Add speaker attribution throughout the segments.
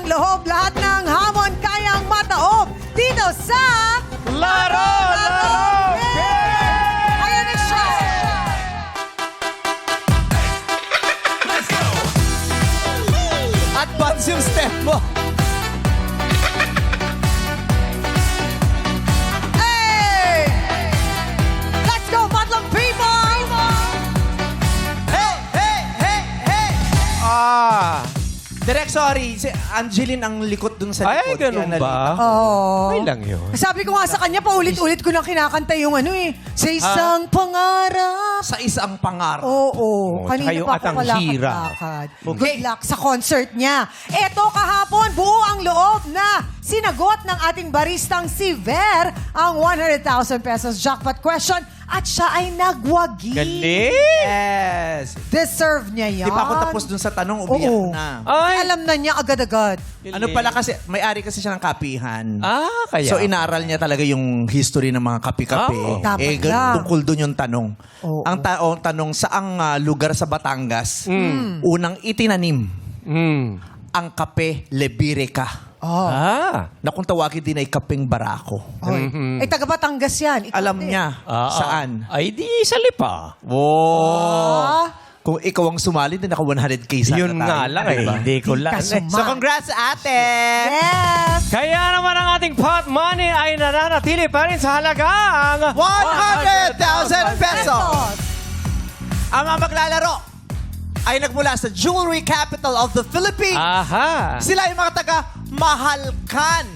Speaker 1: ng loob, lahat ng hamon kayang mataob dito sa
Speaker 2: Laro!
Speaker 1: Ayan na siya!
Speaker 2: Advance yung step mo.
Speaker 1: Hey! Let's go, Madlang people!
Speaker 2: Hey! Hey! Hey! Hey! Direk, sorry. Si Angeline ang likot dun sa
Speaker 3: Ay,
Speaker 2: likod.
Speaker 3: ganun
Speaker 2: Kaya
Speaker 3: ba?
Speaker 1: Oh.
Speaker 3: Okay lang yun.
Speaker 1: Sabi ko nga sa kanya, paulit-ulit ko lang kinakanta yung ano eh. Sa isang pangarap.
Speaker 2: Sa isang pangarap.
Speaker 1: Oo.
Speaker 3: Oh,
Speaker 1: Kanina
Speaker 3: tsaka yung
Speaker 1: pa ako
Speaker 3: Atang Hira.
Speaker 1: palakad-lakad. Good luck sa concert niya. Eto kahapon, buo ang loob na sinagot ng ating baristang si Ver ang 100,000 pesos jackpot question at siya ay nagwagi.
Speaker 3: Galing!
Speaker 2: Yes.
Speaker 1: Deserve niya yan.
Speaker 2: Di pa ako tapos dun sa tanong, umiyak
Speaker 1: Oo.
Speaker 2: na.
Speaker 3: Ay!
Speaker 1: Alam na niya agad-agad.
Speaker 2: Ano pala kasi, may-ari kasi siya ng kapihan.
Speaker 3: Kaya.
Speaker 2: So, inaaral niya talaga yung history ng mga kapi-kapi.
Speaker 3: Oo.
Speaker 1: Dapat lang.
Speaker 2: Tungkol dun yung tanong.
Speaker 1: Oo.
Speaker 2: Ang tanong, saang lugar sa Batangas, unang itinanim ang kape Lebirica.
Speaker 1: Oh.
Speaker 2: Na kung tawagin din ay kapeng barako.
Speaker 1: Eh, taga Batangas yan. Ikaw
Speaker 2: Alam
Speaker 1: din.
Speaker 2: niya saan.
Speaker 3: Ay, di sa lipa.
Speaker 2: Wow! Kung ikaw ang sumali, din naka 100K sana
Speaker 3: Yun
Speaker 2: tayo.
Speaker 3: nga lang eh.
Speaker 2: Diba?
Speaker 3: Hindi ko lang.
Speaker 2: So, congrats ate!
Speaker 1: Yes!
Speaker 3: Kaya naman ang ating pot money ay nananatili pa rin sa halagang
Speaker 2: 100,000 pesos! Ang mga maglalaro ay nagmula sa Jewelry Capital of the Philippines.
Speaker 3: Aha!
Speaker 2: Sila yung mga taga Mahalkan.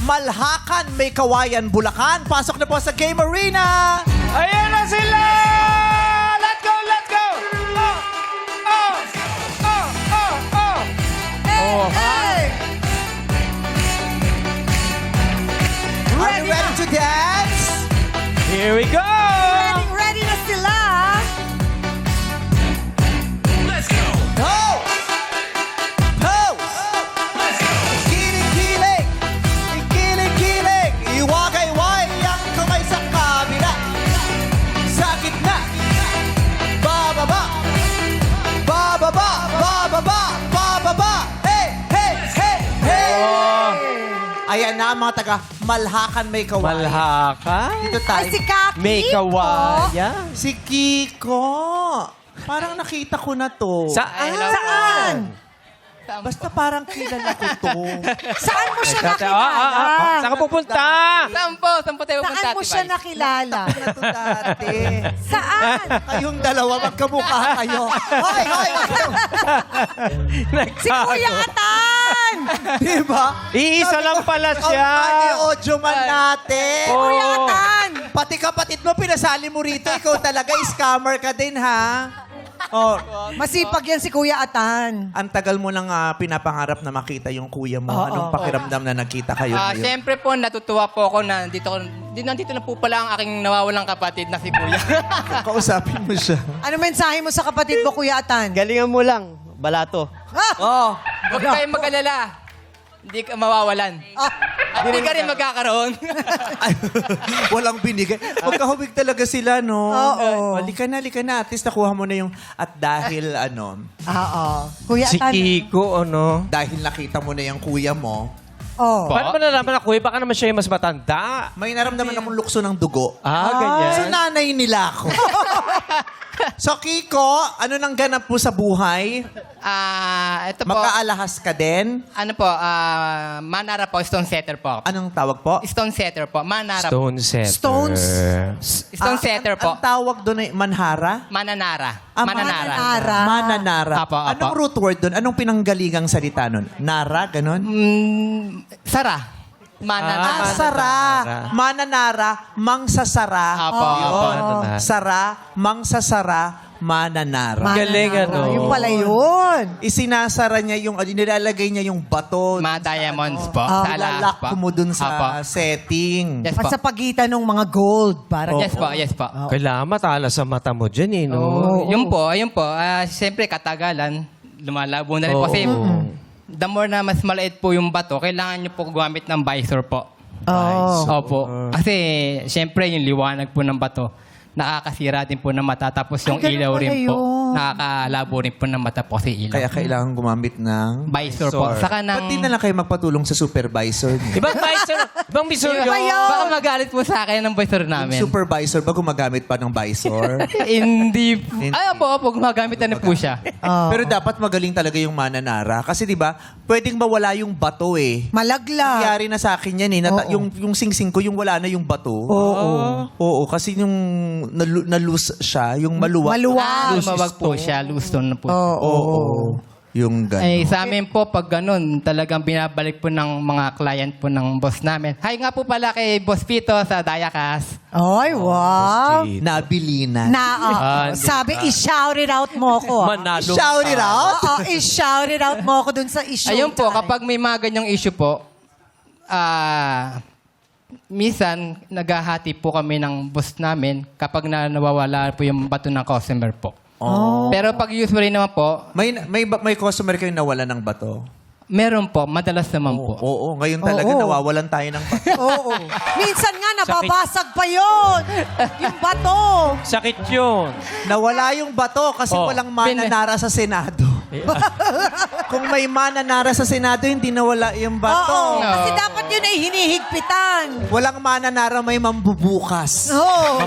Speaker 2: Malhakan, May Kawayan, Bulacan. Pasok na po sa Game Arena.
Speaker 3: Ayan na sila! Let's go! Let's go!
Speaker 1: Hey!
Speaker 2: Are you ready to dance?
Speaker 3: Here we go!
Speaker 1: Ready na sila.
Speaker 2: Go! Pose! Kilig-kilig! Ikilig-kilig! Iwagay-way ang kamay sa kabila. Sa gitna. Bababa! Bababa! Bababa! Bababa! Hey! Hey! Hey! Hey! Ayan na mga taga Malhakan, May Kawayan.
Speaker 3: Malhaka?
Speaker 2: Dito tayo.
Speaker 1: Ay, si Kaki.
Speaker 3: May kawaya.
Speaker 2: Si Kiko. Parang nakita ko na to.
Speaker 3: Saan?
Speaker 1: Saan?
Speaker 2: Basta parang kilala ko to.
Speaker 1: Saan mo siya
Speaker 3: Saan
Speaker 1: nakilala?
Speaker 3: ka pupunta?
Speaker 4: Saan po tayo pupunta,
Speaker 1: Saan mo siya nakilala?
Speaker 2: Na to dati.
Speaker 1: Saan?
Speaker 2: Kayong dalawa, magkamukha kayo. Hoy, hoy,
Speaker 1: Si Kuya Atan!
Speaker 2: Diba?
Speaker 3: Iisa lang pala siya.
Speaker 2: Ang audio man natin.
Speaker 3: Oh.
Speaker 1: Kuya Atan!
Speaker 2: Pati kapatid mo, pinasali mo rito. Ikaw talaga, scammer ka din, ha? Oh,
Speaker 1: Masipag yan si Kuya Atan.
Speaker 2: ang tagal mo nang pinapangarap na makita yung kuya mo. Anong pakiramdam na nakita kayo ngayon?
Speaker 4: Siyempre po, natutuwa po ako na nandito na po pala ang aking nawawalang kapatid na si Kuya.
Speaker 2: Kausapin mo siya.
Speaker 1: Ano mensahe mo sa kapatid mo, Kuya Atan?
Speaker 5: Galingan mo lang, balato.
Speaker 2: Oh.
Speaker 4: Huwag kayong mag-alala. Hindi ka mawawalan. At hindi ka rin magkakaroon.
Speaker 2: Ay, walang binigay. Magkahubig talaga sila, no?
Speaker 1: Oo.
Speaker 2: Halika na. At least nakuha mo na yung at dahil,
Speaker 1: Oo. Kuya
Speaker 3: Si
Speaker 1: Atan.
Speaker 3: Kiko, ano?
Speaker 2: dahil nakita mo na yung kuya mo,
Speaker 1: Oh.
Speaker 3: Paano ba nalaman na kuya? Baka naman siya yung mas matanda.
Speaker 2: may naramdaman akong lukso ng dugo.
Speaker 3: Ganyan.
Speaker 2: So, nanay nila ako. So, Kiko, ano nang ganap mo sa buhay?
Speaker 4: Ito po,
Speaker 2: Makaalahas ka din?
Speaker 4: Manara po, stone setter po.
Speaker 2: Anong tawag po?
Speaker 4: Stone setter po, Manara po.
Speaker 3: Stone setter.
Speaker 1: Stones.
Speaker 4: Stone setter po.
Speaker 2: Ang tawag doon ay manhara?
Speaker 4: Mananara.
Speaker 1: Mananara.
Speaker 2: Mananara.
Speaker 4: Apo, apo.
Speaker 2: Anong root word doon? Anong pinanggalingang salita nun? Nara, ganon?
Speaker 4: Sara. Mananara.
Speaker 2: Sara. Mananara, mangsasara.
Speaker 4: Apo, apo.
Speaker 2: Yun. Sara, mangsasara, mananara.
Speaker 3: Galing, ano?
Speaker 1: Yung pala yun.
Speaker 2: Isinasara niya yung, nilalagay niya yung bato.
Speaker 4: Mga diamonds po. Sa alahas
Speaker 2: Ilalak
Speaker 4: po.
Speaker 2: mo dun sa
Speaker 4: Apo.
Speaker 2: setting.
Speaker 4: Yes po.
Speaker 1: At sa pagitan ng mga gold. Parang
Speaker 4: Yes po, yes po.
Speaker 3: Kailangan matala sa mata mo dyan, eh, no?
Speaker 4: Yun po. Siyempre, katagalan, lumalabo na rin po. Kasi, the more na mas maliit po yung bato, kailangan nyo po gumamit ng visor po. Opo. Kasi, siyempre, yung liwanag po ng bato, nakakasira din po ng mata. Tapos yung
Speaker 1: Ay, ganun
Speaker 4: ilaw
Speaker 1: pala
Speaker 4: rin po.
Speaker 1: yun.
Speaker 4: Nakakalabo rin po ng mata po si ilaw.
Speaker 2: Kaya kailangan gumamit ng
Speaker 4: Visor po. Saka ng...
Speaker 2: Ba't di na lang kayo magpatulong sa supervisor niyo?
Speaker 3: Ibang visor, ibang visor
Speaker 4: Iba
Speaker 3: yun.
Speaker 4: Baka magalit po sa akin ng visor namin.
Speaker 2: Supervisor ba gumagamit pa ng visor?
Speaker 4: Hindi. Ay, opo, gumagamit na po siya.
Speaker 2: Pero dapat magaling talaga yung mananara. Kasi di ba, pwedeng mawala yung bato eh.
Speaker 1: Malaglag.
Speaker 2: Nangyari na sa akin yan eh.
Speaker 1: Oo.
Speaker 2: Yung singsing ko, yung wala na yung bato. Oo, kasi yung na-loose siya, yung maluwag.
Speaker 1: Maluwag.
Speaker 4: Lumawag po siya, loose stone na po.
Speaker 2: Oo. Yung gano'n.
Speaker 4: Ay, sa amin po, pag ganun, talagang binabalik po ng mga client po ng boss namin. Hi nga po pala kay Boss Pito sa Dayakas.
Speaker 1: Ay, wow.
Speaker 2: Nabilinan.
Speaker 1: Sabi, i-shout it out mo ko.
Speaker 3: Manalo.
Speaker 2: Shout it out?
Speaker 1: Oo, i-shout it out mo ko dun sa issue.
Speaker 4: Ayun po, kapag may mga ganyang issue po, minsan, naghahati po kami ng boss namin kapag nawawala po yung bato ng customer po. Pero pag usually naman po,
Speaker 2: May customer kayo nawala ng bato?
Speaker 4: meron po, madalas naman po.
Speaker 2: Oo, ngayon talaga
Speaker 1: Oo.
Speaker 2: nawawalan tayo ng bato.
Speaker 1: Oo. Minsan nga, nababasag pa yun. Yung bato.
Speaker 3: Sakit yun.
Speaker 2: Nawala yung bato kasi
Speaker 3: Oh.
Speaker 2: walang mananara sa Senado. Kung may mananara sa Senado, hindi nawala yung bato.
Speaker 1: Oo. Kasi dapat yun ay hinihigpitan.
Speaker 2: Walang mananara, may mambubukas.
Speaker 1: Oo.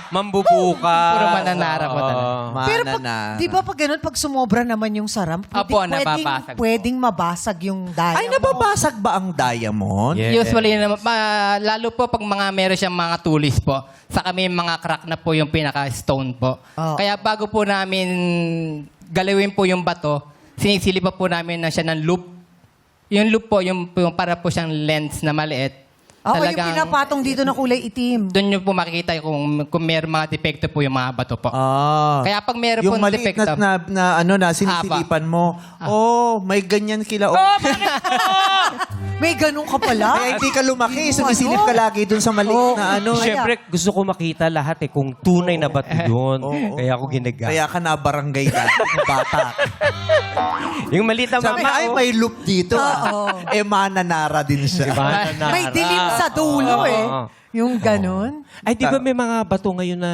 Speaker 3: Mambubuka.
Speaker 4: Puro mananara po talaga.
Speaker 1: Pero pag,
Speaker 2: Mananara.
Speaker 1: di ba pag ganun, pag sumobra naman yung saram,
Speaker 4: Apo, nababasag po.
Speaker 1: pwedeng mabasag yung diamond.
Speaker 2: Ay, nababasag ba ang diamond?
Speaker 3: Yeah.
Speaker 4: Usually, naman, lalo po pag meron siyang mga tulis po, saka may mga crack na po yung pinaka-stone po.
Speaker 1: Oh.
Speaker 4: Kaya bago po namin galawin po yung bato, sinisili pa po namin na siya ng loop. Yung loop po, yung para po siyang lens na maliit.
Speaker 1: Oo, yung pinapatong dito na kulay itim.
Speaker 4: Doon nyo po makikita kung may mga depekto po yung mga bato po. Kaya pag meron po
Speaker 2: Yung maliit
Speaker 4: depekto,
Speaker 2: na sinisilipan mo. May ganyan kila.
Speaker 1: May ganun ka pala.
Speaker 2: Kaya hindi ka lumaki. Sumisilip ka lagi dun sa maliit na ano.
Speaker 3: Siyempre, gusto ko makita lahat kung tunay na bato yun. Kaya ako ginagamit.
Speaker 2: Kaya ka na barangay ka. Bata.
Speaker 3: Yung maliit na
Speaker 2: Sabi,
Speaker 3: mama,
Speaker 2: ay, may loop dito. Mananara din siya.
Speaker 1: May dilim sa dulo eh.
Speaker 3: Oo.
Speaker 1: Yung ganun.
Speaker 3: Ay, di ba may mga bato ngayon na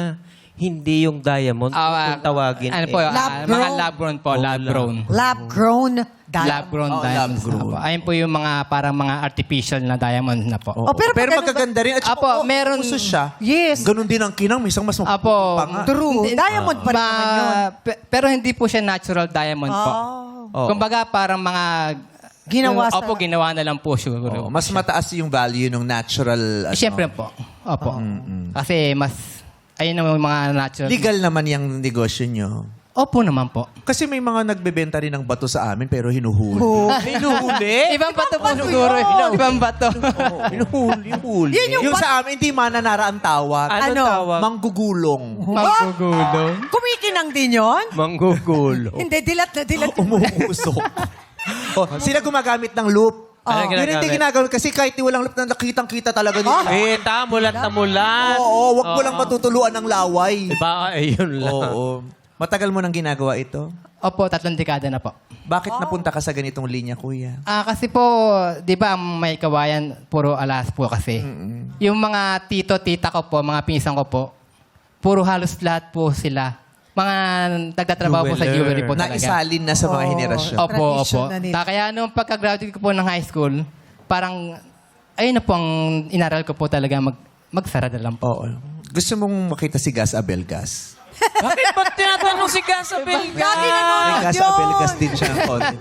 Speaker 3: hindi yung diamond kung tawagin?
Speaker 4: ano po,
Speaker 1: Lab
Speaker 4: mga
Speaker 1: grown.
Speaker 4: lab grown po, lab grown.
Speaker 1: Lab-grown
Speaker 4: Lab
Speaker 1: diamond.
Speaker 4: grown diamonds na po. Ayun po yung mga parang mga artificial na diamonds na po.
Speaker 1: Oh, pero
Speaker 2: Pero
Speaker 1: pag ganun
Speaker 2: magaganda rin. At saka,
Speaker 4: Apo, meron-
Speaker 2: uso siya.
Speaker 1: Yes.
Speaker 2: Ganun din ang kinang. Minsan mas
Speaker 4: Apo,
Speaker 2: pa nga.
Speaker 1: True. Diamond pa rin naman yun.
Speaker 4: Pero hindi po siya natural diamond po.
Speaker 2: Oh.
Speaker 4: Kumbaga parang mga...
Speaker 1: Ginawa sa-
Speaker 4: Opo, ginawa na lang po siguro.
Speaker 2: Mas mataas yung value ng natural.
Speaker 4: Siyempre po. Opo. Kasi mas... Ayun naman yung mga natural.
Speaker 2: Legal naman yung negosyo nyo.
Speaker 4: Opo naman po.
Speaker 2: Kasi may mga nagbebenta rin ng bato sa amin pero hinuhuli.
Speaker 3: Hinuhuli?
Speaker 4: Ibang bato po siguro. Ibang bato.
Speaker 2: Hinuhuli.
Speaker 1: Yun yung
Speaker 2: sa amin, hindi mananara ang tawag.
Speaker 3: Ano
Speaker 1: Ano?
Speaker 3: tawag?
Speaker 2: Manggugulong.
Speaker 4: Magugulong.
Speaker 1: Kumikinang din yun?
Speaker 3: Manggugulo.
Speaker 1: Hindi, dilat na dilat.
Speaker 2: Umuusok. Sila gumagamit ng loop.
Speaker 3: Ano
Speaker 2: Yun hindi
Speaker 3: ginagamit?
Speaker 2: ginagamit kasi kahit walang loop na nakitang-kita talaga nila.
Speaker 3: Eh, tamulat na mulat.
Speaker 2: Oo, wag mo lang matutuluan ng laway.
Speaker 3: Diba? Ayun lang.
Speaker 2: Oo. Matagal mo nang ginagawa ito?
Speaker 4: Opo, 3 dekada na po.
Speaker 2: Bakit napunta ka sa ganitong linya, kuya?
Speaker 4: Kasi po, di ba, ang may kawayan, puro alas po kasi. Yung mga tito, tita ko po, mga pinsan ko po, puro halos lahat po sila. Mga nagtatrabaho po sa jewelry po talaga.
Speaker 2: Naisalin na sa mga henerasyon.
Speaker 4: Opo, opo.
Speaker 1: Tradition na nila.
Speaker 4: Kaya nung pagka-graduate ko po ng high school, parang, ayun na po ang inaral ko po talaga, magsara na lang po.
Speaker 2: Oo. Gusto mong makita si Gas Abelgas?
Speaker 3: Bakit ba't tinatanong si Gasabel?
Speaker 1: Lagi
Speaker 2: May
Speaker 1: nanonood
Speaker 2: Gas
Speaker 1: yun.
Speaker 2: Abelgas din siya ng konti.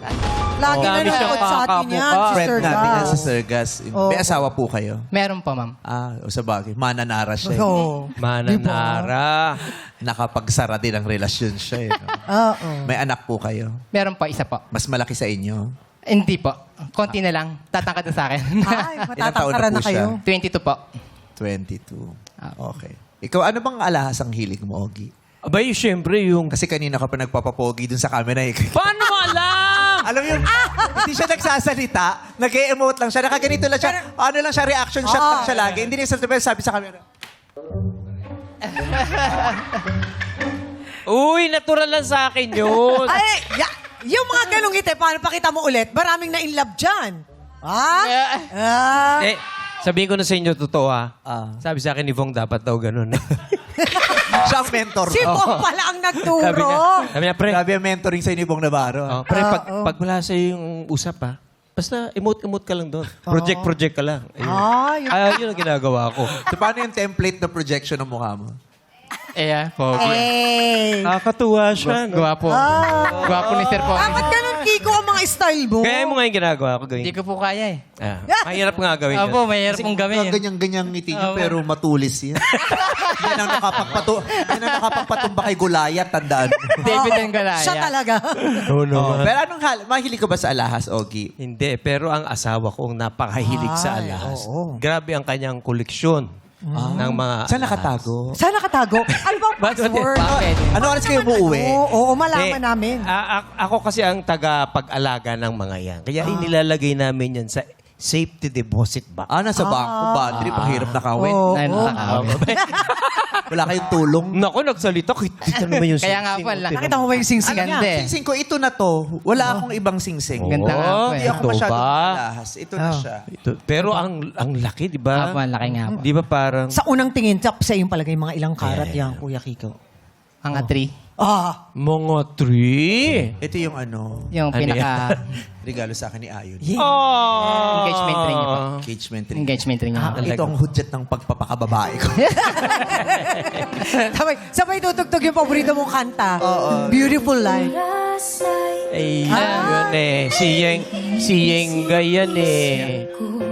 Speaker 1: Lagi
Speaker 3: Dami
Speaker 1: nanonood
Speaker 3: siyang
Speaker 1: sa atin yan,
Speaker 3: kakabuka.
Speaker 1: si
Speaker 2: Friend
Speaker 1: Sir
Speaker 2: namin yan
Speaker 1: Gas.
Speaker 2: si Sir Gas. May asawa po kayo?
Speaker 4: Meron po, ma'am.
Speaker 2: O sa bagay. Mananara siya.
Speaker 1: Oo.
Speaker 3: Mananara.
Speaker 2: Nakapagsara din ang relasyon siya. No?
Speaker 1: Oo.
Speaker 2: May anak po kayo?
Speaker 4: Meron po, isa po.
Speaker 2: Mas malaki sa inyo?
Speaker 4: Hindi po. Konti na lang. Tatangkad na sa akin.
Speaker 1: Ay,
Speaker 2: Ilang taon
Speaker 1: matatangkaran
Speaker 2: na
Speaker 1: na
Speaker 2: po
Speaker 1: kayo.
Speaker 4: 22 po.
Speaker 2: 22. Okay. Ikaw, ano bang alahasang hilig mo, Ogie?
Speaker 3: Abay, syempre yung...
Speaker 2: Kasi kanina ka pa nagpapapogi dun sa camera.
Speaker 3: Paano mo alam?
Speaker 2: Alam mo yun, hindi siya nagsasalita. Nag-e-emote lang siya. Nakaganito lang siya. Ano lang siya, reaction shot lang siya lagi. Hindi niya sabi sa camera.
Speaker 3: Uy, natural lang sa akin yun.
Speaker 1: Ay, yung mga ganong ngiti, paano pakita mo ulit? Maraming na in love dyan.
Speaker 3: Eh, sabihin ko na sa inyo, totoo ha. Sabi sa akin ni Vong, dapat daw ganun.
Speaker 2: Siya ang mentor.
Speaker 1: Si Bong pala ang nagturo.
Speaker 3: Sabi niya, pre,
Speaker 2: Grabe ang mentoring sa Bong Navarro.
Speaker 3: pre pag wala sa'yo yung usap ha, basta emote-emote ka lang doon. Project ka lang. Yun ang ginagawa ko.
Speaker 2: So, paano yung template na projection ng mukha mo?
Speaker 4: Pogi.
Speaker 1: Eh.
Speaker 3: Nakakatuwa siya. No?
Speaker 4: Gwapo. Gwapo ni Sir Pogi.
Speaker 1: Ba't ganun, Kiko, ang mga style mo?
Speaker 3: Kaya mo nga yung ginagawa ko.
Speaker 4: Hindi
Speaker 3: Gawin.
Speaker 4: ko po kaya eh.
Speaker 3: Mahirap nga gawin yun.
Speaker 4: Opo, mahirap pong gawin yun.
Speaker 2: Ganyan-ganyang ngiti niyo,
Speaker 4: Oo.
Speaker 2: pero matulis yan. Yan ang nakapagpatumba kay Goliath, tandaan mo.
Speaker 4: David and Goliath.
Speaker 1: Siya talaga.
Speaker 3: Oo naman.
Speaker 2: Pero anong mahilig ka ba sa alahas, Ogie?
Speaker 3: Hindi, pero ang asawa ko ang napakahilig sa alahas. Grabe ang kanyang koleksyon ng mga
Speaker 2: Saan
Speaker 3: alahas.
Speaker 2: nakatago?
Speaker 1: Saan nakatago? Ano bang password?
Speaker 4: Bakit?
Speaker 2: Ano oras kayo umuwi?
Speaker 1: Oo, malaman
Speaker 3: Eh,
Speaker 1: namin.
Speaker 3: Ako kasi ang taga-pag-alaga ng mga yan. Kaya inilalagay namin yan sa safety deposit box.
Speaker 2: Nasa bangko, bad trip, ang hirap nakawin.
Speaker 1: Oo.
Speaker 4: Ayun, nakakawin.
Speaker 2: Wala kayong tulong.
Speaker 3: Naku, nagsalita. Kita naman yung
Speaker 4: Kaya nga po,
Speaker 3: sing-sing.
Speaker 1: Nakita mo ba yung singsing?
Speaker 2: Ano nga,
Speaker 4: Ganda eh.
Speaker 2: singsing ko, ito na to. Wala akong ibang singsing.
Speaker 4: Ganda nga po
Speaker 2: Hindi
Speaker 4: eh.
Speaker 2: ako
Speaker 3: Ito
Speaker 2: masyadong
Speaker 3: ba?
Speaker 2: alahas. Ito na siya.
Speaker 3: Pero ang laki, di ba?
Speaker 4: Apo, ang laki nga po.
Speaker 3: Di ba parang...
Speaker 1: Sa unang tingin, sa yung palagay mga ilang karat yan, Kuya Kiko.
Speaker 4: Mga 3.
Speaker 3: Mga tree.
Speaker 2: Ito yung ano,
Speaker 4: Yung
Speaker 3: Ano
Speaker 4: pinaka
Speaker 2: regalo sa akin ni Ayon.
Speaker 3: Oh!
Speaker 4: engagement ring niya po.
Speaker 2: Engagement ring.
Speaker 4: Engagement ring niya.
Speaker 2: Ito ang hudyat ng pagpapakababae ko.
Speaker 1: sabay tutugtog yung paborito mong kanta. Beautiful Life.
Speaker 3: Ay, yun eh. Si Yenga yan eh.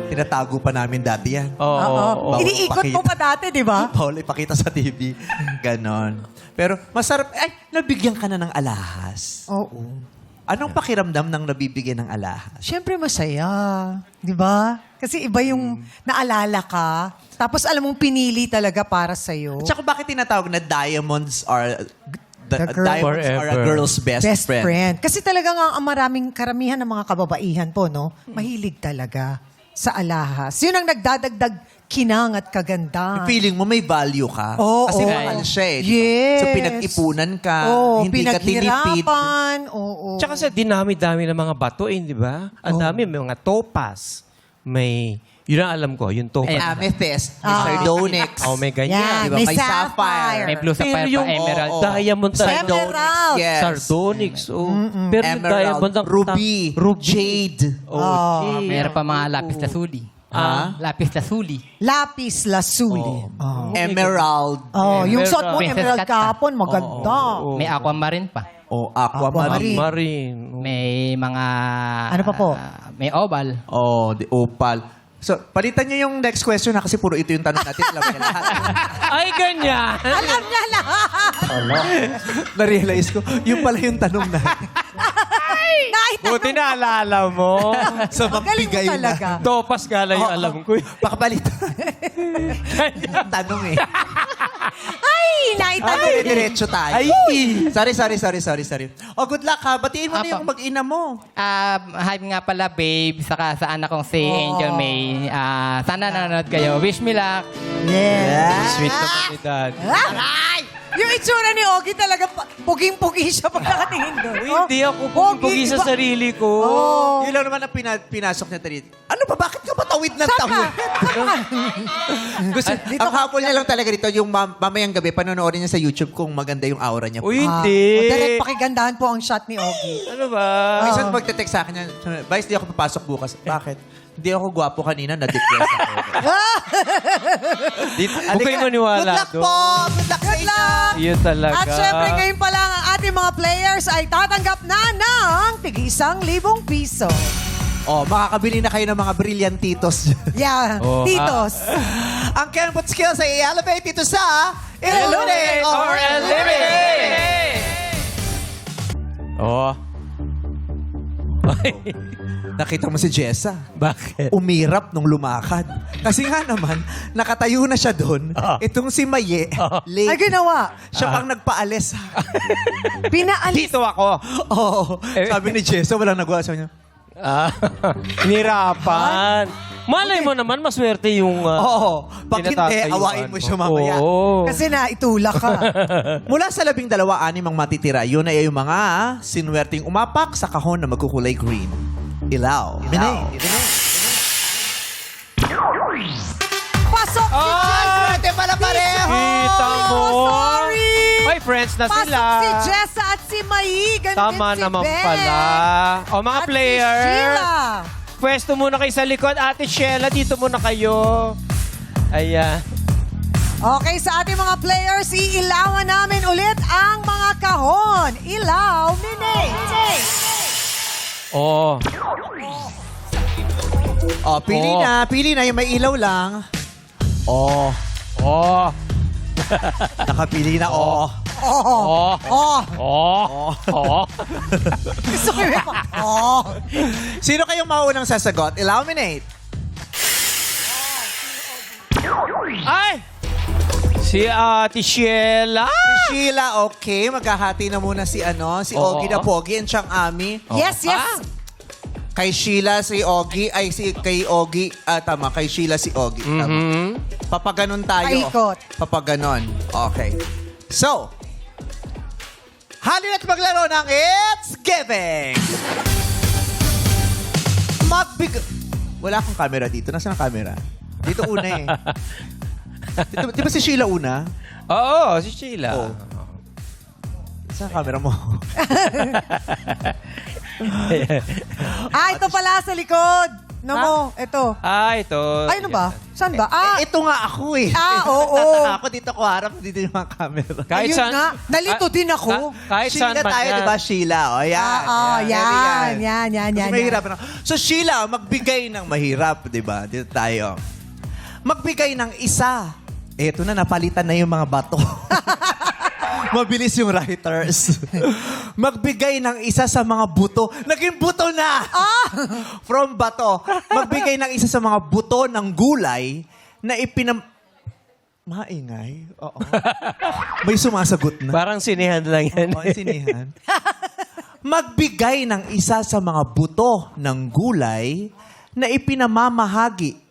Speaker 2: Tinatago pa namin dati yan.
Speaker 3: Oo.
Speaker 2: Bawal
Speaker 1: Iniikot mo pa dati, di ba?
Speaker 2: Bawal ipakita sa TV. Ganon. Pero masarap. Ay, nabigyan ka na ng alahas.
Speaker 1: Oo.
Speaker 2: Anong pakiramdam ng nabibigyan ng alahas?
Speaker 1: Siyempre masaya. Di ba? Kasi iba yung naalala ka. Tapos alam mong pinili talaga para sa'yo.
Speaker 2: At saka bakit tinatawag na diamonds are...
Speaker 1: The girl-
Speaker 2: diamonds are a
Speaker 3: Forever.
Speaker 2: girl's best friend.
Speaker 1: Kasi talaga nga ang maraming karamihan ng mga kababaihan po, no? Mahilig talaga sa alahas. Yun ang nagdadagdag kinang at kagandahan.
Speaker 2: Feeling mo may value ka.
Speaker 1: Oo.
Speaker 2: Kasi mahal siya eh.
Speaker 1: Yes.
Speaker 2: So pinag-ipunan ka,
Speaker 1: Oo,
Speaker 2: hindi ka tinipid.
Speaker 1: pinaghirapan. Oo.
Speaker 3: Tsaka sa dinami-dami ng mga batuin, di ba? Ang dami, may mga topaz. May, yun ang alam ko, yung topaz.
Speaker 2: May amethyst, may sardonyx.
Speaker 3: Oh, may ganyan.
Speaker 1: Yan,
Speaker 2: Di ba?
Speaker 1: may
Speaker 2: May sapphire.
Speaker 1: sapphire.
Speaker 4: May blue sapphire pa,
Speaker 3: yung
Speaker 4: emerald.
Speaker 3: diamond talaga.
Speaker 1: Emerald.
Speaker 2: Yes.
Speaker 3: Sardonyx. Oh. Pero yung diamond
Speaker 2: Emerald,
Speaker 3: ang
Speaker 2: ruby, jade.
Speaker 3: Oh, jade.
Speaker 4: Mayroon pa mga lapis lazuli. Lapis lazuli.
Speaker 1: Lapis lazuli.
Speaker 2: Emerald.
Speaker 1: Yung suot mo,
Speaker 4: Princess
Speaker 1: emerald
Speaker 4: cut pa.
Speaker 1: kahapon, maganda.
Speaker 4: May aquamarine pa.
Speaker 2: O aquamarine.
Speaker 3: Marine.
Speaker 4: May mga...
Speaker 1: Ano pa po?
Speaker 4: May oval.
Speaker 2: Oh, the opal. So, palitan niyo yung next question na kasi puro ito yung tanong natin. Alam niya lahat.
Speaker 3: Ay, ganyan.
Speaker 1: Alam niya lahat.
Speaker 2: Na-realize ko, yung pala yung tanong natin.
Speaker 3: Buti na alala mo.
Speaker 2: So,
Speaker 1: Magaling mo
Speaker 2: magbigay na.
Speaker 1: talaga.
Speaker 3: Topas nga lang yung alam ko.
Speaker 2: Pakabalitan. Tanong eh.
Speaker 1: Ay, naitanong.
Speaker 2: Diretso tayo.
Speaker 3: Ay!
Speaker 2: Sorry. Oh, good luck ha. Batiin mo na yung mag-ina mo.
Speaker 4: Hi nga pala, babe. Saka sa anak kong si Angel May. Sana nanonood kayo. Wish me luck.
Speaker 1: Yes.
Speaker 3: Sweet naman ni Dad.
Speaker 1: Yung itsura ni Ogie talaga, puging-pugi siya pag nakatingin doon.
Speaker 3: Hindi ako pugi sa sarili ko.
Speaker 2: Yun lang naman ang pinasok niya dito. Ano ba? Bakit ka matawid ng tawid? Gusto, ang hapon niya lang talaga dito, yung mamayang gabi, panonoorin niya sa YouTube kung maganda yung aura niya.
Speaker 3: Uy, hindi.
Speaker 1: Direct pakigandahan po ang shot ni Ogie.
Speaker 3: Ano ba?
Speaker 2: Minsan magte-text sa akin yan, Vice, di ako papasok bukas. Bakit? Hindi ako gwapo kanina, na-depress ako.
Speaker 3: Huwag kayo maniwala
Speaker 2: Good luck po! Good luck sa inyo!
Speaker 3: Yun talaga.
Speaker 1: At syempre, ngayon pa lang ang ating mga players ay tatanggap na ng tig-1,000 piso.
Speaker 2: Oh, makakabili na kayo ng mga brilliantitos.
Speaker 1: Yeah,
Speaker 3: Oh,
Speaker 1: titos.
Speaker 2: Ang Kenput Skills ay i-elevate ito sa Illuminate or
Speaker 3: Eliminate! Oh.
Speaker 2: Nakita mo si Jessa.
Speaker 3: Bakit?
Speaker 2: Umirap nung lumakad. Kasi nga naman, nakatayo na siya doon. Itong si Maye, late.
Speaker 1: Ay, ginawa.
Speaker 2: Siya pang nagpaalis.
Speaker 1: Pinaalis.
Speaker 3: Dito ako.
Speaker 2: Oo. Sabi ni Jessa, walang nagawa. Sabi niya,
Speaker 3: Nirapan. Malay mo naman, maswerte yung...
Speaker 2: oo. Pag hindi,
Speaker 3: Pinatatayuan
Speaker 2: awain mo siya mamaya.
Speaker 3: Oo.
Speaker 1: Kasi naitulak ka.
Speaker 2: Mula sa 12, 6 ang matitira. Yun ay yung mga sinwerting umapak sa kahon na magkukulay green. Ilaw.
Speaker 1: Pasok si Jess.
Speaker 2: Swerte pala pareho!
Speaker 3: Kita mo.
Speaker 1: Oh, sorry.
Speaker 3: friends na
Speaker 1: Pasok
Speaker 3: sila.
Speaker 1: si Jessa at si Mai. Ganun
Speaker 3: Tama
Speaker 1: din si
Speaker 3: naman
Speaker 1: Ben.
Speaker 3: pala. O mga
Speaker 1: At
Speaker 3: players,
Speaker 1: si Sheila.
Speaker 3: pwesto muna kayo sa likod. Ate Sheila, dito muna kayo. Ayan.
Speaker 1: Okay, sa ating mga players, iilawan namin ulit ang mga kahon. Ilaw, Mine.
Speaker 3: Oh.
Speaker 2: Oh, pili
Speaker 3: Oh.
Speaker 2: na. Pili na. Yung may ilaw lang. Oh.
Speaker 3: Oh.
Speaker 2: Nakapili na. Oh.
Speaker 1: Oh.
Speaker 3: Oh.
Speaker 1: Oh.
Speaker 3: Oh. Oh.
Speaker 1: Gusto ko yun pa. Oh.
Speaker 2: Sino kayong maunang sasagot? Illuminate.
Speaker 3: Ay! Si Ate Sheila.
Speaker 2: Sheila, okay. Maghahati na muna si si
Speaker 3: Oo.
Speaker 2: Ogie na Pogi and Chang Ami.
Speaker 1: Yes, yes.
Speaker 2: Kay Sheila si Ogie, kay Ogie, tama, kay Sheila si Ogie. Tama.
Speaker 3: Mhm.
Speaker 2: Papaganon tayo.
Speaker 1: Paikot.
Speaker 2: Papaganon. Okay. So, halina't maglaro ng It's Giving! Wala akong camera dito. Nasaan ang camera? Dito una eh. Di ba si Sheila una?
Speaker 3: Oo, si Sheila.
Speaker 2: Oo. Saan ang camera mo?
Speaker 1: Ito pala sa likod. Namo, ito.
Speaker 3: Ito.
Speaker 1: Ay, ano ba? Saan ba?
Speaker 2: Ito nga ako eh.
Speaker 1: Oo.
Speaker 2: Ako dito ko harap, dito yung mga camera.
Speaker 3: Kahit
Speaker 1: Ayun
Speaker 3: saan.
Speaker 1: nga. Nalito din ako.
Speaker 3: Kahit saan
Speaker 2: Sheila
Speaker 3: man
Speaker 2: tayo,
Speaker 3: yan.
Speaker 2: di ba, Sheila? O, yan.
Speaker 1: Yan.
Speaker 2: Kasi mahirap na. So, Sheila, magbigay ng mahirap, di ba? Dito tayo. Magbigay ng isa. Eto na, napalitan na yung mga bato. Mabilis yung writers. Magbigay ng isa sa mga buto. Naging buto na! From bato. Magbigay ng isa sa mga buto ng gulay na Maingay? Oo. May sumasagot na.
Speaker 3: Parang sinihan lang yan.
Speaker 2: Oo, sinihan. Magbigay ng isa sa mga buto ng gulay na ipinamahagi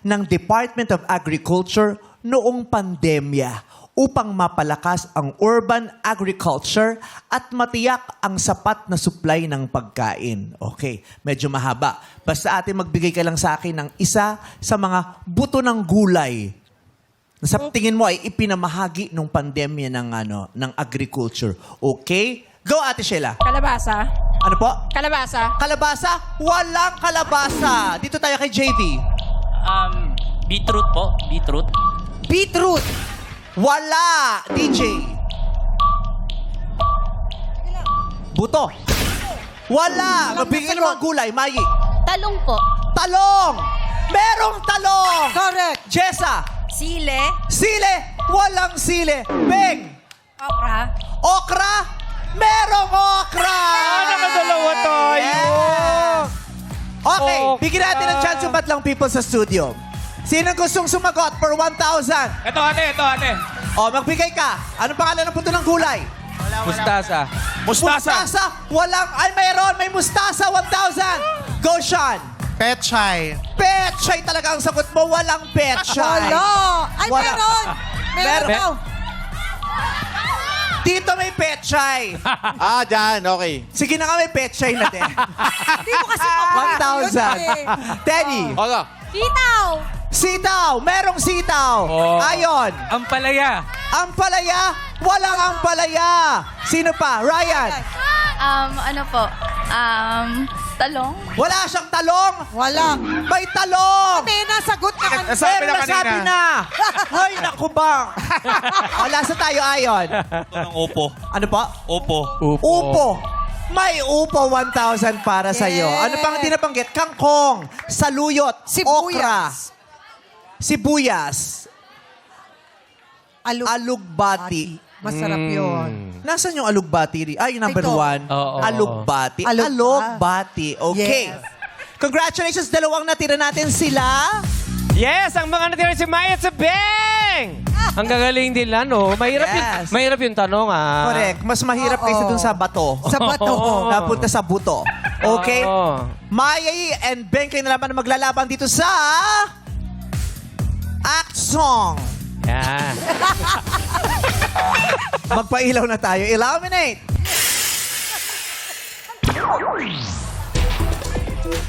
Speaker 2: ng Department of Agriculture noong pandemya upang mapalakas ang urban agriculture at matiyak ang sapat na supply ng pagkain. Okay, medyo mahaba. Basta ate, magbigay ka lang sa akin ng isa sa mga buto ng gulay na sa tingin mo ay ipinamahagi nung pandemya ng agriculture. Okay? Go, Ate Sheila.
Speaker 6: Kalabasa.
Speaker 2: Ano po?
Speaker 6: Kalabasa.
Speaker 2: Kalabasa? Walang kalabasa. Dito tayo kay JV.
Speaker 7: Beetroot po. Beetroot.
Speaker 1: Beetroot.
Speaker 2: Wala. DJ. Buto. Wala. Magbigay ng mga gulay. Mayi.
Speaker 6: Talong po.
Speaker 2: Talong. Merong talong.
Speaker 1: Correct.
Speaker 2: Jessa.
Speaker 6: Sile.
Speaker 2: Sile. Walang sile. Beng.
Speaker 6: Okra.
Speaker 2: Okra. Merong okra.
Speaker 3: Nakadalawa tayo.
Speaker 2: Yeah. Okay.
Speaker 3: Okra.
Speaker 2: Bigyan natin ng chance yung batlang people sa studio. Sino gustong sumagot for 1,000?
Speaker 3: Ito ate.
Speaker 2: O, magbigay ka. Anong pangalan ng puto ng gulay?
Speaker 3: Mustasa.
Speaker 2: Mustasa. Walang, mayroon. May mustasa. 1,000. Go, Sean.
Speaker 8: Petchay.
Speaker 2: Petchay talaga ang sagot mo. Walang petchay.
Speaker 1: Wala. Ay,
Speaker 2: Wala.
Speaker 1: meron. Meron
Speaker 2: Meron.
Speaker 1: daw.
Speaker 2: Dito may petchay.
Speaker 8: Dyan. Okay.
Speaker 2: Sige na nga, may petchay na din.
Speaker 1: Hindi mo kasi papalit.
Speaker 2: 1,000. Teddy.
Speaker 8: Okay.
Speaker 6: Sitaw.
Speaker 2: Sitaw. Merong sitaw.
Speaker 3: Oh.
Speaker 2: Ayon.
Speaker 3: Ampalaya.
Speaker 2: Ampalaya. Walang ampalaya. Sino pa? Ryan.
Speaker 6: Ano po? Talong.
Speaker 2: Wala siyang talong.
Speaker 1: Wala.
Speaker 2: May talong.
Speaker 1: May nasagot na kanina.
Speaker 2: Pero nasabi na. Ay, naku ba? Wala sa tayo, Ayon.
Speaker 7: Ito ng upo.
Speaker 2: Ano pa?
Speaker 7: Upo.
Speaker 2: Upo. May upo 1,000 para sa'yo.
Speaker 1: Yes.
Speaker 2: Ano pang tinabanggit? Kangkong, saluyot, okra, sibuyas, alugbati.
Speaker 1: Masarap yun.
Speaker 2: Nasaan yung alugbati? Ay, yung number
Speaker 1: Ito.
Speaker 2: 1.
Speaker 3: Oo.
Speaker 2: Alugbati.
Speaker 1: Alug-
Speaker 2: Alugbati. Okay.
Speaker 1: Yes.
Speaker 2: Congratulations, dalawang natira natin sila.
Speaker 3: Yes, ang mga natira si Maya at si Beng. Ang gagaling din no?
Speaker 2: Yes.
Speaker 3: Mahirap yung tanong,
Speaker 2: Correct. Mas mahirap
Speaker 1: Oo.
Speaker 2: kaysa dun sa bato.
Speaker 1: Sa bato.
Speaker 3: Oo.
Speaker 2: Napunta sa buto. Okay?
Speaker 3: Oo.
Speaker 2: Maya and Ben kayo na naman na maglalaban dito sa Act Song.
Speaker 3: Yan.
Speaker 2: Magpailaw na tayo. Illuminate.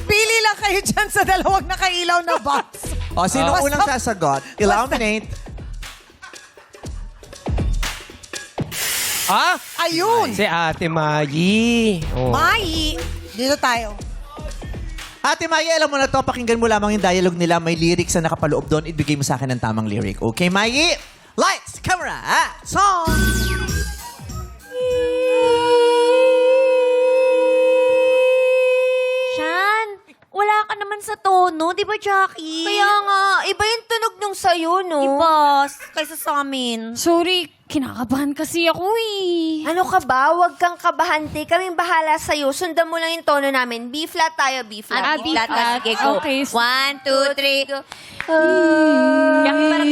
Speaker 1: Pili lang kayo dyan sa dalawang nakailaw na box.
Speaker 2: O, sino
Speaker 1: Basta-
Speaker 2: unang sasagot? Illuminate.
Speaker 3: Ah?
Speaker 1: Ayun!
Speaker 3: Si Ate Mayi. Oh.
Speaker 1: Mai! Dito tayo.
Speaker 2: Ate Maya, alam mo na to, pakinggan mo lamang yung dialogue nila. May lyrics na nakapaloob doon. Ibigay mo sa akin ng tamang lyric. Okay, Mayi? Lights, camera, song!
Speaker 7: Shan, wala ka naman sa tono, di ba, Jackie?
Speaker 6: Kaya nga, iba yung tunog nung sayo, no?
Speaker 7: Iba, kaysa sa amin.
Speaker 6: Sorry, kinakabahan kasi ako eh.
Speaker 7: Ano ka ba? Huwag kang kabahante. Kaming bahala sa'yo. Sundan mo lang yung tono namin. B-flat tayo, B-flat.
Speaker 6: Ah, B-flat.
Speaker 7: Sige, go.
Speaker 6: Okay.
Speaker 7: 1, 2, 3, go.
Speaker 6: Jackie, parang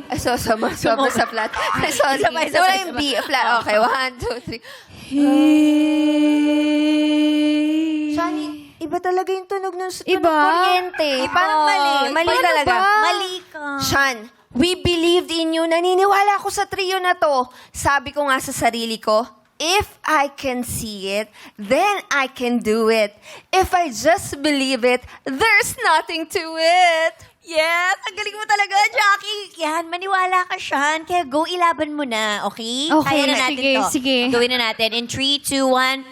Speaker 7: Ay, so, sama sa flat. Sorry.
Speaker 6: Sabay,
Speaker 7: So, wala
Speaker 6: sabay,
Speaker 7: yung B-flat. Okay, 1, 2, 3. Shani, iba talaga yung tunog ng tunog
Speaker 6: Iba?
Speaker 7: kuryente. Parang mali. Mali
Speaker 6: Paano
Speaker 7: talaga.
Speaker 6: ba?
Speaker 7: Mali ka. Shan, we believed in you. Naniniwala ako sa trio na to. Sabi ko nga sa sarili ko, if I can see it, then I can do it. If I just believe it, there's nothing to it.
Speaker 6: Yes, ang galing mo talaga, Jackie. Yan, maniwala ka, Shan. Kaya go, ilaban mo na, okay?
Speaker 7: Okay,
Speaker 6: Kaya na natin
Speaker 7: sige,
Speaker 6: to.
Speaker 7: sige.
Speaker 6: Gawin na natin. In 3, 2, 1.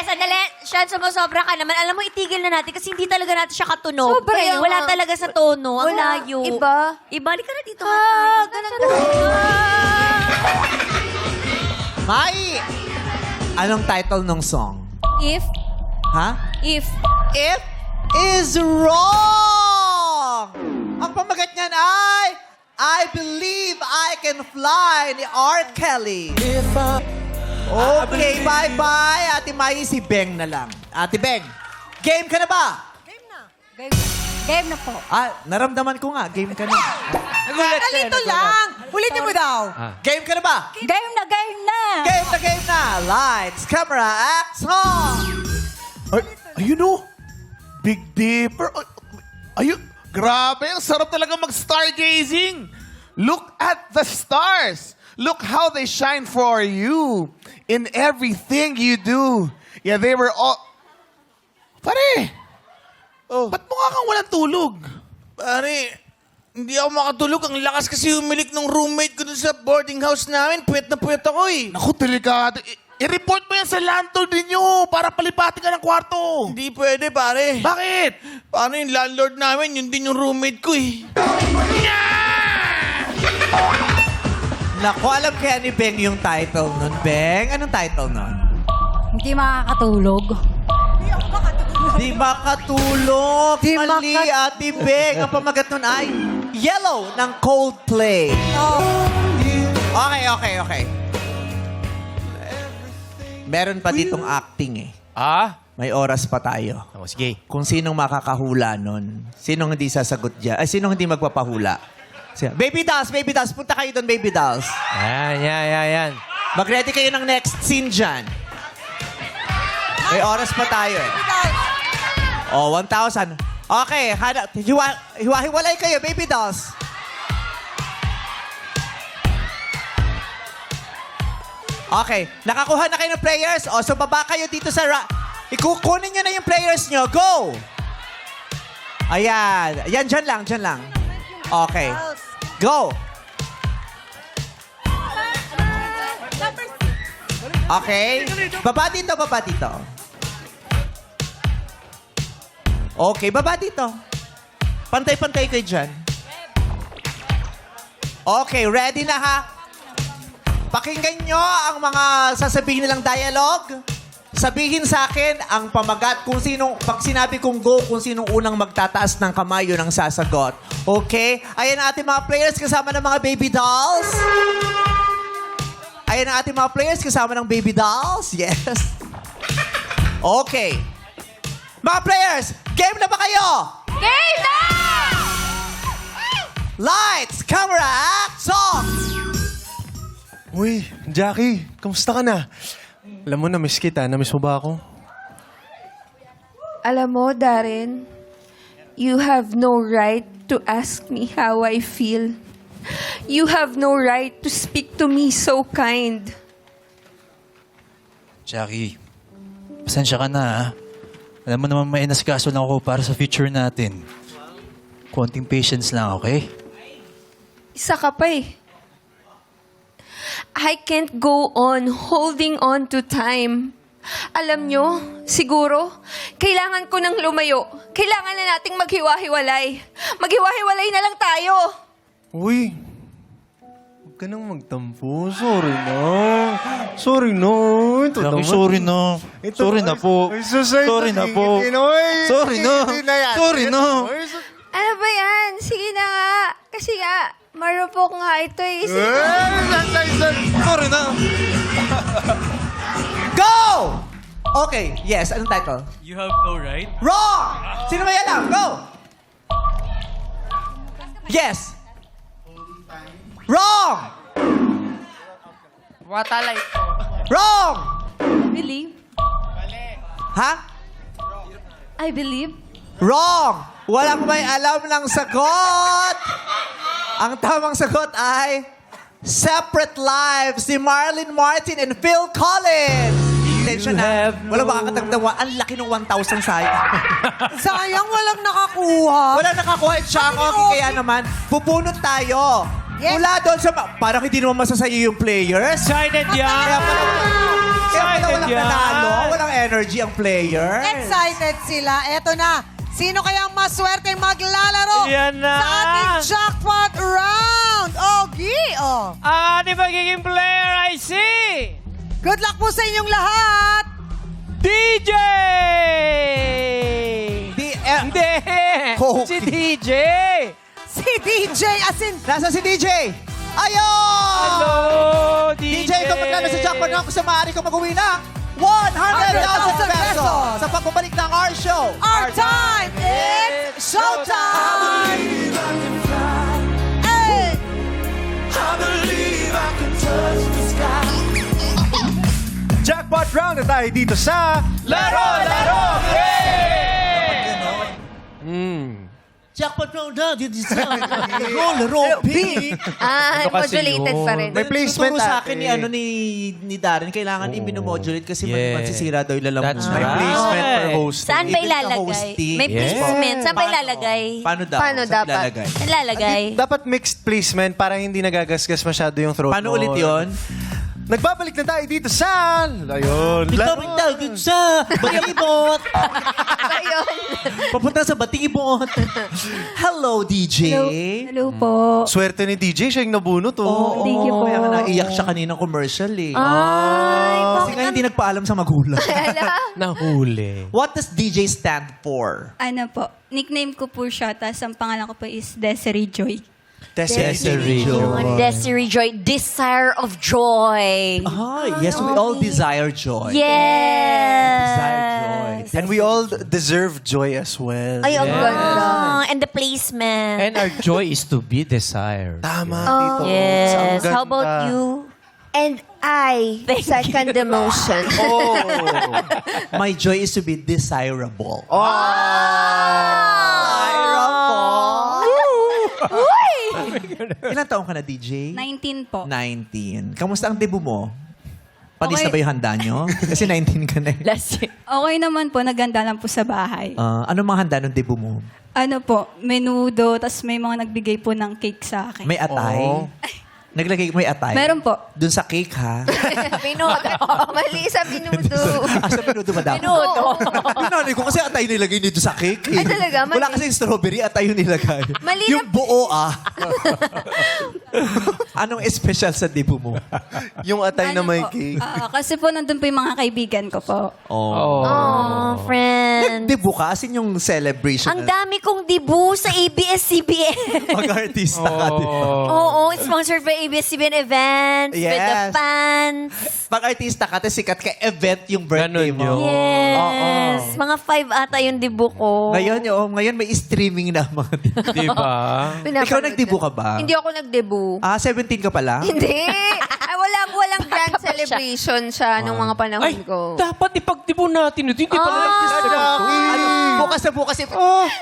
Speaker 6: Sandali. Shan, sumusobra ka naman. Alam mo, itigil na natin kasi hindi talaga natin siya katunog.
Speaker 7: Sobra
Speaker 6: Kaya
Speaker 7: yun.
Speaker 6: wala talaga sa tono. Ang
Speaker 7: Wala.
Speaker 6: layo.
Speaker 7: Iba.
Speaker 6: Ibalik ka na dito.
Speaker 2: Mai! Anong title ng song?
Speaker 6: If,
Speaker 2: Ha?
Speaker 6: if.
Speaker 2: It is wrong! Ang pamagat niyan ay I Believe I Can Fly ni R. Kelly. Okay, bye-bye. Ate Mai, si Beng na lang. Ate Beng, game ka na ba?
Speaker 6: Game na po.
Speaker 2: Ah, naramdaman ko nga, game ka na.
Speaker 1: Kalito lang! Ulitin mo daw.
Speaker 2: Game ka na ba?
Speaker 6: Game na, game na.
Speaker 2: Game na game na. Lights, camera, action!
Speaker 8: Ayun o. Big Dipper. Ayun. Grabe, ang sarap talaga mag-stargazing. Look at the stars. Look how they shine for you in everything you do. Yeah, they were all... Pare! Oh. Ba't mukha kang walang tulog?
Speaker 9: Pare, hindi ako makatulog. Ang lakas kasi humilik ng roommate ko dun sa boarding house namin. Puwet na puwet ako eh.
Speaker 8: Naku, delikado. I-report mo yan sa landlord ninyo para palipatin ka ng kwarto.
Speaker 9: Hindi pwede, pare.
Speaker 8: Bakit?
Speaker 9: Paano yung landlord namin? Yun din yung roommate ko eh.
Speaker 2: Naku, alam kaya ni Beng yung title nun. Beng, anong title nun?
Speaker 6: Hindi makakatulog.
Speaker 2: Di makatulog.
Speaker 1: Di
Speaker 2: Mali, Ate Beng. Ang pamagat nun ay Yellow ng Coldplay. Okay. Meron pa ditong acting eh.
Speaker 3: Ah?
Speaker 2: May oras pa tayo.
Speaker 3: Oh, sige.
Speaker 2: Kung sinong makakahula nun, sinong hindi sasagot dyan, ay sinong hindi magpapahula. Baby dolls, punta kayo doon, baby dolls.
Speaker 3: Yan.
Speaker 2: Mag-ready kayo ng next scene dyan. May oras pa tayo eh. Oh, 1,000. Okay, hiwa-hiwalay kayo, baby dolls. Okay, nakakuha na kayo ng players. O, so baba kayo dito sa... Ikukunin nyo na yung players nyo. Go! Ayan. Ayan, dyan lang. Okay. Go! Okay. Baba dito. Okay, baba dito. Pantay-pantay kayo dyan. Okay, ready na ha? Pakinggan nyo ang mga sasabihin nilang dialogue. Sabihin sa akin ang pamagat kung sino, pag sinabi kong go, kung sinong unang magtataas ng kamay, yun ang sasagot. Okay? Ayan ang ating mga players kasama ng mga baby dolls. Ayan ang ating mga players kasama ng baby dolls. Yes. Okay. Mga players, game na ba kayo?
Speaker 6: Game na!
Speaker 2: Lights, camera, action!
Speaker 10: Uy, Jackie, kamusta ka na? Alam mo, na-miss kita. Na-miss mo ba ako?
Speaker 11: Alam mo, Darren, you have no right to ask me how I feel. You have no right to speak to me so kind.
Speaker 9: Jackie, pasensya ka na ha.
Speaker 12: Alam mo naman may inasikaso lang ako para sa future natin. Konting patience lang, okay?
Speaker 11: Isa ka pa eh. I can't go on holding on to time. Alam nyo, siguro, kailangan ko nang lumayo. Kailangan na nating maghiwa-hiwalay. Maghiwa-hiwalay na lang tayo.
Speaker 10: Uy, huwag ka nang magtampo. Sorry na. Sorry na. Ito
Speaker 12: Jackie,
Speaker 10: naman.
Speaker 12: sorry na.
Speaker 10: Ito,
Speaker 12: Sorry na po.
Speaker 10: ay, susay,
Speaker 12: Sorry na po.
Speaker 10: tingin, oy.
Speaker 12: Sorry na.
Speaker 10: Tingin yan.
Speaker 12: Sorry na.
Speaker 10: Oy, sus-
Speaker 11: Ano ba yan? Sige na nga. Kasi nga, marupok nga ito eh. Sige na.
Speaker 12: Sorry na.
Speaker 2: Go! Okay, yes. Anong title?
Speaker 3: You have no right.
Speaker 2: Wrong! Sino may alam? Go! Yes! Wrong!
Speaker 4: Watalay po.
Speaker 2: Wrong!
Speaker 11: Believe.
Speaker 2: Ha?
Speaker 11: I believe.
Speaker 2: Wrong! Walang may alam ng sagot! Ang tamang sagot ay Separate Lives ni Marilyn Martin and Phil Collins. Attention na. Walang makakatagdawa. Ang laki ng 1,000 sayang.
Speaker 1: Sayang, walang nakakuha.
Speaker 2: Walang nakakuha yung Chang'oki. Kaya naman, pupunot tayo.
Speaker 1: Yes.
Speaker 2: Mula doon sa... Parang hindi naman masasayo yung players.
Speaker 3: Excited yan!
Speaker 2: Kaya pala walang
Speaker 3: yan.
Speaker 2: nanalo. Walang energy ang players.
Speaker 1: Excited sila. Eto na. Sino kaya ang maswerte maglalaro
Speaker 3: Yan na.
Speaker 1: sa ating jackpot round? Ogie! Oh.
Speaker 3: Ang ating magiging player I see!
Speaker 1: Good luck po sa inyong lahat!
Speaker 3: DJ! Hindi!
Speaker 2: Coke.
Speaker 3: Si DJ!
Speaker 1: Si DJ as in...
Speaker 2: Nasaan si DJ? Ayun!
Speaker 3: Hello, DJ!
Speaker 2: DJ, ito magkano sa jackpot round kung sa maaari ko mag-uwi na 100,000 pesos sa pagbabalik ng our show.
Speaker 1: Our time is showtime! Hey!
Speaker 10: Jackpot round na tayo dito sa...
Speaker 3: Laro! Laro!
Speaker 2: Jackpot round na dito sa Laro P.
Speaker 7: Modulated pa rin.
Speaker 10: May placement
Speaker 2: Tuturo sa akin
Speaker 10: ate.
Speaker 2: ni Darren, kailangan i-modulate kasi masisira daw yung lalamunan.
Speaker 3: That's
Speaker 10: May
Speaker 3: right.
Speaker 10: placement per host.
Speaker 6: Saan ba
Speaker 2: Even the
Speaker 6: ilalagay?
Speaker 2: hosting.
Speaker 6: May placement. Saan ba
Speaker 2: Paano?
Speaker 6: ilalagay?
Speaker 2: Paano daw?
Speaker 7: Paano
Speaker 2: Saan
Speaker 7: dapat?
Speaker 2: ilalagay?
Speaker 6: Ilalagay.
Speaker 10: Dapat mixed placement para hindi nagagasgas masyado yung throat
Speaker 2: Paano
Speaker 10: mo.
Speaker 2: ulit yun?
Speaker 10: Nagbabalik na tayo dito sa... Ayun.
Speaker 2: Dito sa Batibot. Papunta sa Batibot. Hello, DJ.
Speaker 11: Hello po.
Speaker 10: Swerte ni DJ, siya yung nabunot. Oh.
Speaker 11: Thank you po.
Speaker 2: Kaya nga naiyak siya kaninang commercial eh.
Speaker 6: Ay,
Speaker 2: Kasi nga hindi nagpaalam sa magulang.
Speaker 3: Nahuli.
Speaker 2: What does DJ stand for?
Speaker 11: Ano po, nickname ko po siya, tapos ang pangalan ko po is Desiree Joy.
Speaker 3: Desiree Joy.
Speaker 6: Desiree Joy. Desire of joy.
Speaker 2: Ah, yes, we all desire joy.
Speaker 6: Yes.
Speaker 2: Desire joy.
Speaker 10: And we all deserve joy as well.
Speaker 6: Ay, ang ganda. And the placement.
Speaker 3: And our joy is to be desired.
Speaker 10: Tama, dito.
Speaker 6: Yes.
Speaker 10: Ang ganda.
Speaker 6: How about you?
Speaker 7: And I second the motion.
Speaker 2: My joy is to be desirable. Ilan taong ka na, DJ?
Speaker 11: 19 po.
Speaker 2: 19. Kamusta ang debut mo? Panis
Speaker 11: Okay.
Speaker 2: na ba yung handa nyo? Kasi 19 ka na eh.
Speaker 6: Last year.
Speaker 11: Okay naman po, naganda lang po sa bahay.
Speaker 2: Anong mga handa ng debut mo?
Speaker 11: Ano po, menudo, tapos may mga nagbigay po ng cake sa akin.
Speaker 2: May atay? Naglagay mo yung atay?
Speaker 11: Meron po.
Speaker 2: Doon sa cake, ha?
Speaker 7: Pinuto. Mali sa pinuto.
Speaker 2: Sa pinuto ba dapat?
Speaker 6: Pinuto.
Speaker 2: Pinanay ko kasi atay nilagay nito sa cake.
Speaker 7: Ay,
Speaker 2: eh.
Speaker 7: talaga? Mali.
Speaker 2: Wala kasi strawberry, atay yung nilagay.
Speaker 7: Mali
Speaker 2: yung buo, Anong special sa debut mo?
Speaker 10: Yung atay na may
Speaker 11: po?
Speaker 10: cake.
Speaker 11: Kasi po nandun po yung mga kaibigan ko po.
Speaker 6: Oh, friend.
Speaker 2: Debut ka? As in yung celebration.
Speaker 6: Ang dami kong dibu sa ABS-CBN.
Speaker 2: Pag-artista ka, di ba?
Speaker 6: Oo, sponsored by ABS-CBN events with the
Speaker 2: Yes.
Speaker 6: fans.
Speaker 2: Pag-artista ka, tapos sikat ka event yung birthday
Speaker 3: Ganun
Speaker 2: mo.
Speaker 3: yun.
Speaker 6: Yes. Mga 5 ata yung dibu ko.
Speaker 2: Ngayon may streaming na mga debut.
Speaker 3: Diba?
Speaker 2: Ikaw nagdebut ka ba?
Speaker 7: Hindi ako nagdebut.
Speaker 2: 17 ka pala?
Speaker 7: Hindi. Ay, walang grand celebration siya nung mga panahon ko.
Speaker 3: Dapat ipagdibo natin. Hindi pala nag-distract.
Speaker 2: Bukas na bukas.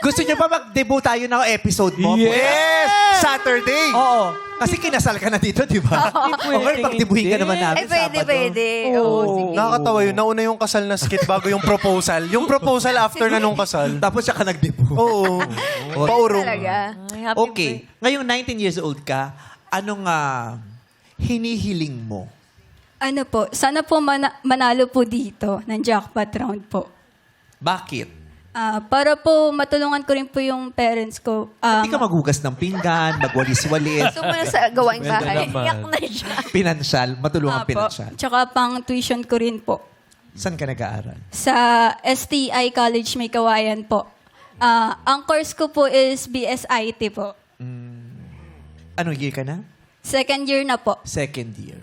Speaker 2: Gusto niyo ba mag-debut tayo ng episode mo?
Speaker 10: Yes! Saturday!
Speaker 2: Oo. Kasi kinasal ka na dito, di ba? Okay, pag-debuhin ka naman namin
Speaker 6: Pwede. Oo, sige.
Speaker 10: Nakakatawa yun. Nauna yung kasal na skit bago yung proposal. Yung proposal after na nung kasal.
Speaker 2: Tapos siya ka nag-debut.
Speaker 10: Oo. Paurong.
Speaker 6: Talaga. Happy
Speaker 2: Okay. Ngayong 19 years old ka, anong hinihiling mo?
Speaker 11: Ano po, sana po manalo po dito ng jackpot round po.
Speaker 2: Bakit?
Speaker 11: Para po matulungan ko rin po yung parents ko.
Speaker 2: Hindi ka maghugas ng pinggan, magwalis-walis,
Speaker 7: Gusto mo na sa gawaing
Speaker 3: Ganda
Speaker 7: bahay.
Speaker 3: naman.
Speaker 6: Iyak na siya.
Speaker 2: pinansyal, matulungan
Speaker 11: Apo.
Speaker 2: pinansyal.
Speaker 11: Tsaka pang tuition ko rin po.
Speaker 2: Saan ka nag-aaral?
Speaker 11: Sa STI College May Kawayan po. Ang course ko po is BSIT po.
Speaker 2: Anong year ka na?
Speaker 11: Second year na po.
Speaker 2: Second year.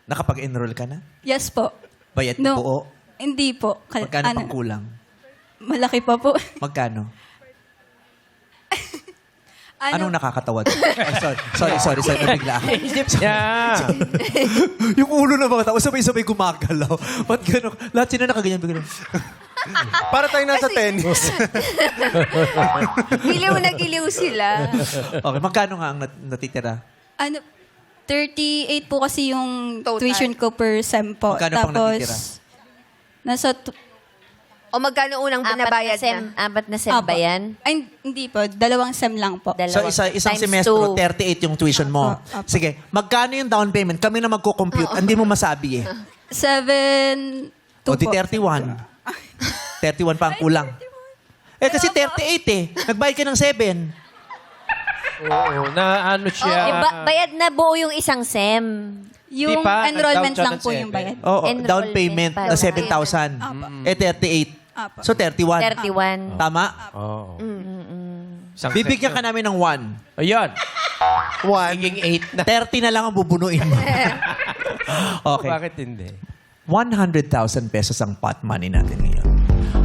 Speaker 2: Nakapag-enroll ka na?
Speaker 11: Yes po.
Speaker 2: Bayad
Speaker 11: No.
Speaker 2: buo?
Speaker 11: Hindi po.
Speaker 2: Magkano pang kulang?
Speaker 11: Malaki pa po.
Speaker 2: Magkano?
Speaker 11: Ano?
Speaker 2: Anong nakakatawa? Sorry. Nabigla ako.
Speaker 3: Yeah.
Speaker 2: Yung ulo ng mga tao, sabay-sabay gumagalaw. Ba't gano'n? Lahat sila nakaganyan. Bigla.
Speaker 10: Para tayo nasa tennis.
Speaker 7: Giliw na giliw sila.
Speaker 2: Okay, magkano nga ang natitira?
Speaker 11: 38 po kasi yung
Speaker 7: Total.
Speaker 11: tuition ko per sem po.
Speaker 2: Magkano pang natitira?
Speaker 11: Nasa...
Speaker 7: O magkano unang binabayad na?
Speaker 6: Apat na sem ba yan?
Speaker 11: Ay, hindi po. 2 sem lang po.
Speaker 2: So, isang
Speaker 6: Times
Speaker 2: semestro,
Speaker 6: 2.
Speaker 2: 38 yung tuition mo.
Speaker 11: Apo.
Speaker 2: Sige, magkano yung down payment? Kami na magko-compute. Hindi mo masabi eh.
Speaker 11: 7...
Speaker 2: O di 31. 31 pa ang kulang. Eh, kasi 38 eh. Nagbayad ka ng 7.
Speaker 3: Oo, na ano siya.
Speaker 6: Bayad na buo yung isang sem.
Speaker 11: Yung
Speaker 3: Di pa,
Speaker 11: enrollment
Speaker 3: nag-down siya
Speaker 11: lang
Speaker 3: ng
Speaker 11: po yung
Speaker 3: 7.
Speaker 11: bayad.
Speaker 2: Oo, down
Speaker 6: Enrollment
Speaker 2: payment
Speaker 6: pa
Speaker 2: na
Speaker 6: lang.
Speaker 2: 7,000. Eh, 38.
Speaker 11: Apo.
Speaker 2: So, 31.
Speaker 6: 31.
Speaker 2: Tama?
Speaker 3: Oo. Isang
Speaker 2: Bibigyan ka
Speaker 3: section.
Speaker 2: namin ng 1.
Speaker 3: Ayan.
Speaker 10: One.
Speaker 3: Magiging 8 na.
Speaker 2: 30 na lang ang bubunuin mo. Okay.
Speaker 3: Bakit hindi?
Speaker 2: 100,000 pesos ang pot money natin ngayon.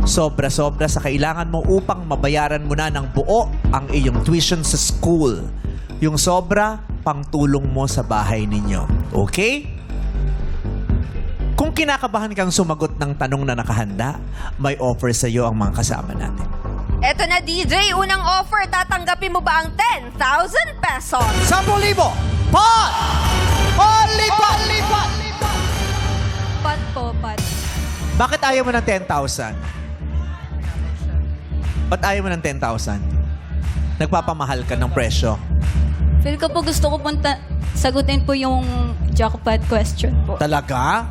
Speaker 2: Sobra-sobra sa kailangan mo upang mabayaran mo na ng buo ang iyong tuition sa school. Yung sobra, pangtulong mo sa bahay ninyo. Okay? Kung kinakabahan kang sumagot ng tanong na nakahanda, may offer sa iyo ang mga kasama natin.
Speaker 7: Eto na, DJ. Unang offer. Tatanggapin mo ba ang 10,000 pesos?
Speaker 2: 10,000! Pot! Only pot!
Speaker 11: Pat po, pat.
Speaker 2: Bakit ayaw mo ng 10,000? Ba't ayaw mo ng 10,000? Nagpapamahal ka ng presyo.
Speaker 11: Feel ko po gusto ko sagutin po yung jackpot question po.
Speaker 2: Talaga?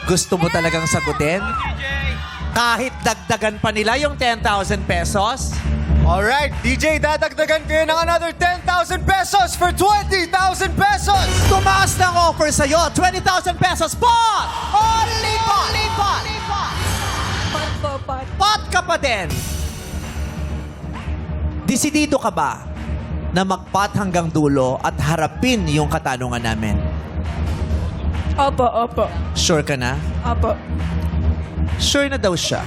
Speaker 2: Gusto mo talagang sagutin? Kahit dagdagan pa nila yung 10,000 pesos?
Speaker 10: Alright, DJ, dadagdagan kayo ng another 10,000 pesos for 20,000 pesos!
Speaker 2: Tumaas ng offer sa'yo, 20,000 pesos pot! Only pot!
Speaker 11: Pat po, pat.
Speaker 2: Pot ka pa din! Desidido ka ba na magpot hanggang dulo at harapin yung katanungan namin?
Speaker 11: Opo, opo.
Speaker 2: Sure ka na?
Speaker 11: Opo.
Speaker 2: Sure na daw siya.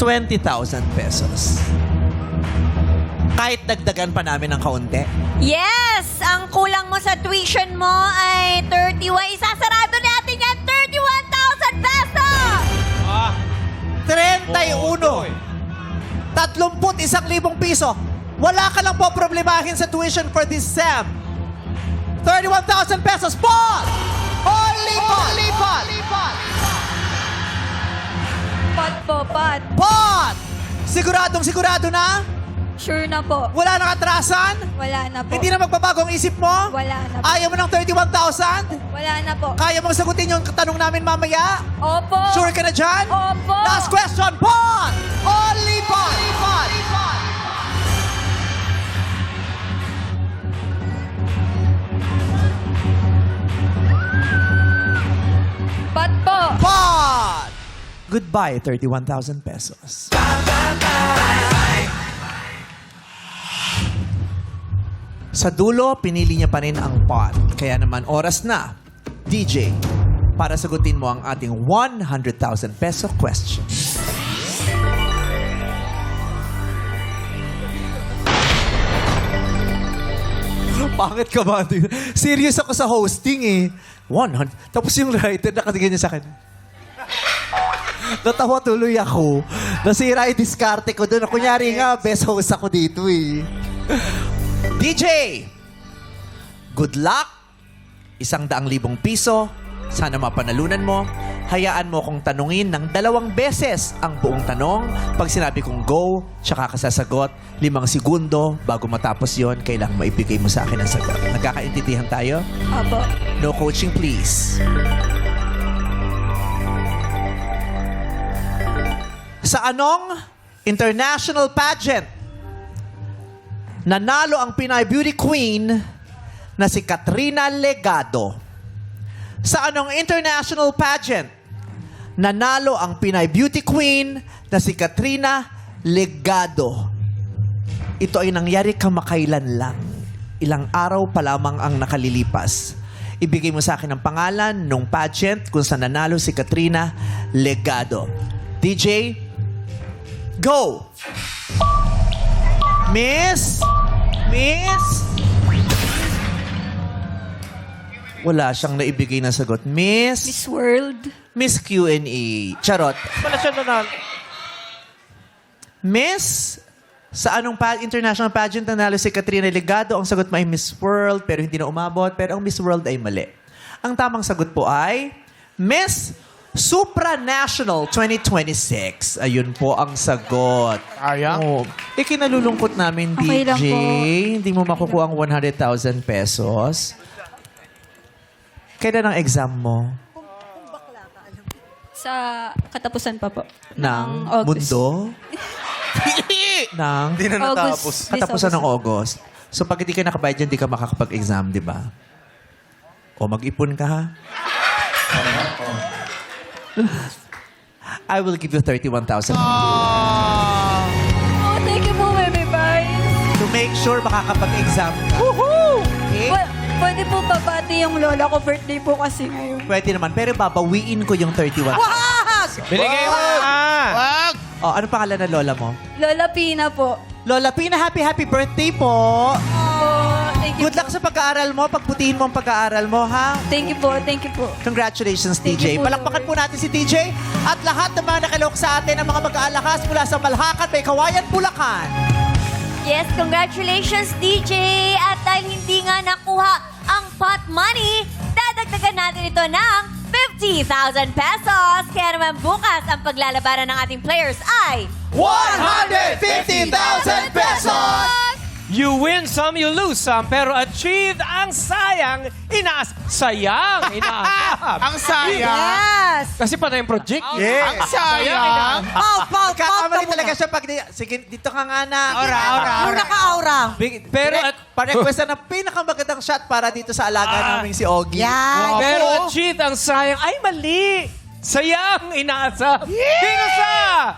Speaker 2: 20,000 pesos. Kahit dagdagan pa namin ng kaunti.
Speaker 6: Yes! Ang kulang mo sa tuition mo ay 31. Isasarado natin yan, 31,000 pesos!
Speaker 2: 31! 31,000 piso. Wala ka lang po problemahin sa tuition for this SEM. 31,000 pesos. Pot! Only pot!
Speaker 11: Pat po, pat.
Speaker 2: Pot! Siguradong sigurado na?
Speaker 11: Sure na po.
Speaker 2: Wala nang atrasan?
Speaker 11: Wala na po.
Speaker 2: Hindi na magbabago ang isip mo?
Speaker 11: Wala na po.
Speaker 2: Ayaw mo ng 31,000?
Speaker 11: Wala na po.
Speaker 2: Kaya mong sagutin yung tanong namin mamaya?
Speaker 11: Opo.
Speaker 2: Sure ka na dyan?
Speaker 11: Opo.
Speaker 2: Last question, pot! Only pot!
Speaker 11: Pat po.
Speaker 2: Pot! Goodbye, 31,000 pesos. Sa dulo, pinili niya pa rin ang pot. Kaya naman, oras na, DJ, para sagutin mo ang ating 100,000 peso question. Bakit ka ba? Serious ako sa hosting eh. 100. Tapos yung writer nakatingin niya sa akin. Natawa tuloy ako. Nasira yung diskarte ko doon. Kunyari nga, best host ako dito eh. DJ! Good luck! 100,000 piso. Sana mapanalunan mo. Hayaan mo kong tanungin ng 2 beses ang buong tanong. Pag sinabi kong go, tsaka ka sasagot. 5 segundo bago matapos yon, kailangan maibigay mo sa akin ang sagot. Nagkakaintindihan tayo?
Speaker 11: Apo.
Speaker 2: No coaching, please. Sa anong international pageant nanalo ang Pinay Beauty Queen na si Katrina Legado? Sa anong international pageant nanalo ang Pinay Beauty Queen na si Katrina Legado? Ito ay nangyari kamakailan lang. Ilang araw pa lamang ang nakalilipas. Ibigay mo sa akin ang pangalan nung pageant kung saan nanalo si Katrina Legado. DJ, go! Miss? Wala siyang naibigay na sagot. Miss
Speaker 11: World.
Speaker 2: Miss Q&A. Charot.
Speaker 3: Wala siya nanalo.
Speaker 2: Miss, sa anong international pageant nanalo si Katrina Legado? Ang sagot mo ay Miss World, pero hindi na umabot. Pero ang Miss World ay mali. Ang tamang sagot po ay Miss Supranational 2026. Ayun po ang sagot.
Speaker 8: Sayang.
Speaker 2: Oh, ikinalulungkot namin,
Speaker 11: Okay lang
Speaker 2: DJ.
Speaker 11: po.
Speaker 2: Hindi mo makukuha ang 100,000 pesos. Kailan ang exam mo?
Speaker 11: Sa katapusan pa po.
Speaker 2: Ng
Speaker 11: August.
Speaker 2: mundo? ng
Speaker 10: Hindi na natapos.
Speaker 2: katapusan ng August. So pag hindi ka nakabayad dyan, hindi ka makakapag-exam, di ba? O mag-ipon ka, ha? I will give you 31,000
Speaker 11: Oh, thank you po, Baby Bye.
Speaker 2: to make sure makakapag-exam ka. Okay?
Speaker 11: Pwede po babati yung lola ko, birthday po kasi ngayon.
Speaker 2: Pwede naman. Pero babawiin ko yung 31.
Speaker 1: Wag!
Speaker 3: Binigay mo na!
Speaker 8: Wag!
Speaker 2: Oh, ano pangalan ng lola mo?
Speaker 11: Lola Pina po.
Speaker 2: Lola Pina, happy birthday po.
Speaker 11: Oh, thank you
Speaker 2: Good luck sa pag-aaral mo. Pagputihin mo ang pag-aaral mo, ha?
Speaker 11: Thank you po, thank you po.
Speaker 2: Congratulations,
Speaker 11: Thank
Speaker 2: DJ.
Speaker 11: you po,
Speaker 2: Palakpakan po natin si DJ at lahat ng mga nakalok sa atin ng mga mag-aalakas mula sa Malhacan, May Kawayan, Bulacan.
Speaker 6: Yes, congratulations, DJ! At dahil hindi nga nakuha ang pot money, dadagdagan natin ito ng 50,000 pesos. Kaya naman bukas, ang paglalabanan ng ating players ay
Speaker 2: 150,000 pesos!
Speaker 3: You win some, you lose some, pero achieved ang sayang sayang inaasam.
Speaker 8: Ang sayang.
Speaker 1: Yes!
Speaker 3: Kasi pa na yung project.
Speaker 8: Ang sayang.
Speaker 1: Pout!
Speaker 2: Kakamali talaga siya pag sige, dito ka nga na.
Speaker 1: Muna ka, Aura.
Speaker 3: Pero
Speaker 2: pa-request na pinakamagandang shot para dito sa alaga namin si Ogie.
Speaker 1: Yan.
Speaker 3: Pero achieved ang sayang. Ay, mali! Sayang inaasam. Dito sa